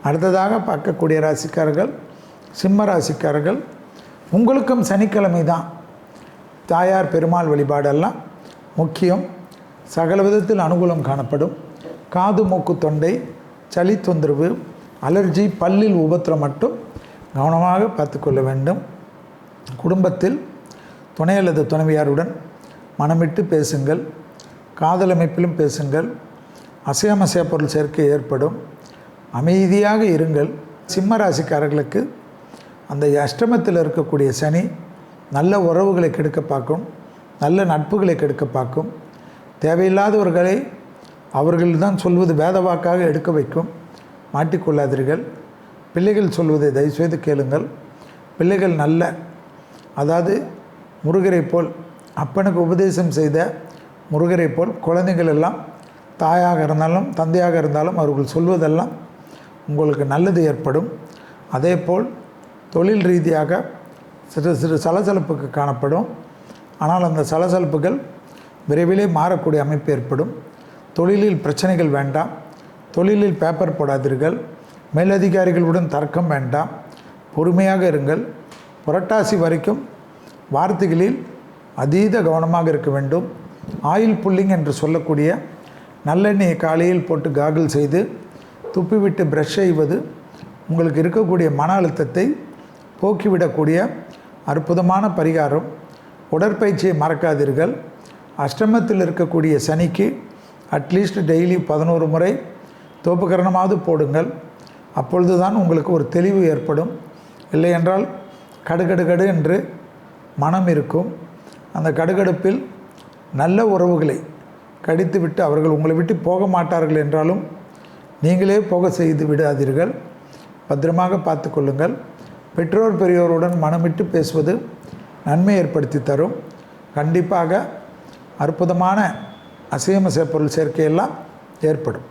அடுத்ததாக பார்க்கக்கூடிய ராசிக்காரர்கள் சிம்ம ராசிக்காரர்கள். உங்களுக்கும் சனிக்கிழமை தான் தாயார் பெருமாள் வழிபாடெல்லாம் முக்கியம். சகல விதத்தில் அனுகூலம் காணப்படும். காது மூக்கு தொண்டை சளி தொந்தரவு அலர்ஜி பல்லில் உபத்திரம் மட்டும் கவனமாக பார்த்துக்கொள்ள வேண்டும். குடும்பத்தில் துணை அல்லது துணைவியாருடன் மனமிட்டு பேசுங்கள். காதல் அமைப்பிலும் பேசுங்கள். அசையாமசைய பொருள் சேர்க்கை ஏற்படும். அமைதியாக இருங்கள். சிம்ம ராசிக்காரர்களுக்கு அந்த அஷ்டமத்தில் இருக்கக்கூடிய சனி நல்ல உறவுகளை கெடுக்க பார்க்கும், நல்ல நட்புகளை கெடுக்க பார்க்கும். தேவையில்லாதவர்களை அவர்கள் தான் சொல்வது வேத வாக்காக எடுக்க வைக்கும். மாட்டிக்கொள்ளாதீர்கள். பிள்ளைகள் சொல்வதை தயவுசெய்து கேளுங்கள். பிள்ளைகள் நல்ல அதாவது முருகரை போல் அப்பனுக்கு உபதேசம் செய்த முருகரை போல் குழந்தைகள் எல்லாம் தாயாக இருந்தாலும் தந்தையாக இருந்தாலும் அவர்கள் சொல்வதெல்லாம் உங்களுக்கு நல்லது ஏற்படும். அதே போல் தொழில் ரீதியாக சிறு சிறு சலசலப்புக்கு காணப்படும். ஆனால் அந்த சலசலப்புகள் விரைவிலே மாறக்கூடிய அமைப்பு ஏற்படும். தொழிலில் பிரச்சனைகள் வேண்டாம். தொழிலில் பேப்பர் போடாதீர்கள். மேலதிகாரிகளுடன் தர்க்கம் வேண்டாம். பொறுமையாக இருங்கள். புரட்டாசி வரைக்கும் வார்த்தைகளில் அதீத கவனமாக இருக்க வேண்டும். ஆயில் புல்லிங் என்று சொல்லக்கூடிய நல்லெண்ணெயை காலையில் போட்டு காகிள் செய்து துப்பிவிட்டு ப்ரஷ் செய்வது உங்களுக்கு இருக்கக்கூடிய மன அழுத்தத்தை போக்கிவிடக்கூடிய அற்புதமான பரிகாரம். உடற்பயிற்சியை மறக்காதீர்கள். அஷ்டமத்தில் இருக்கக்கூடிய சனிக்கு அட்லீஸ்ட் டெய்லி 11 முறை தோப்புக்கரணமாவது போடுங்கள். அப்பொழுது தான் உங்களுக்கு ஒரு தெளிவு ஏற்படும். இல்லை என்றால் கடுகடுகடு என்று மனம் இருக்கும். அந்த கடுகடுப்பில் நல்ல உறவுகளை கடித்துவிட்டு அவர்கள் உங்களை விட்டு போக மாட்டார்கள் என்றாலும் நீங்களே போக செய்து விடாதீர்கள். பத்திரமாக பார்த்து கொள்ளுங்கள். பெற்றோர் பெரியோருடன் மனமிட்டு பேசுவது நன்மை ஏற்படுத்தி தரும். கண்டிப்பாக அற்புதமான அசையாமசைய பொருள் சேர்க்கையெல்லாம் ஏற்படும்.